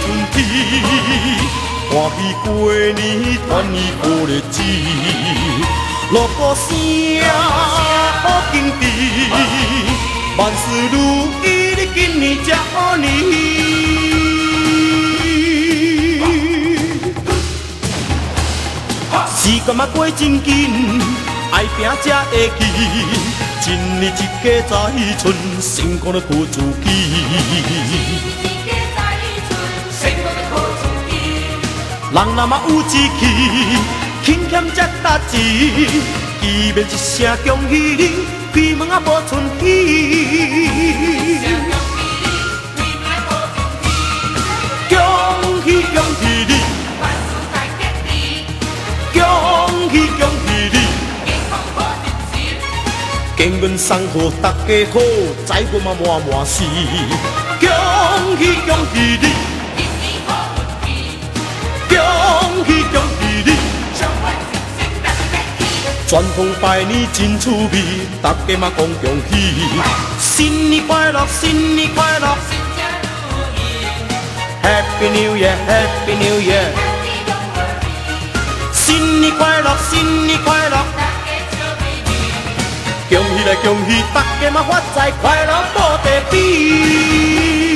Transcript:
春天，欢喜过年，团圆好日子，锣鼓声好经济，万事如意，你今年才好年。时间嘛过真紧，爱拼才会记，一年一家在春，成功的靠自己。人若嘛有志气，轻欠才搭钱，见面一声恭喜你，开门啊无春喜。恭喜恭喜你，万事大吉利。恭喜恭喜你，健康好日子。经阮送予大家好，财运嘛满满是。恭喜恭喜你。恭喜恭喜你，全风拜年真趣味，大家嘛讲恭喜，新年快乐，新年快乐，新年如意 ，Happy New Year，Happy New Year， 新年快乐，新年快乐，恭喜来恭喜，大家嘛发财，快乐无地比。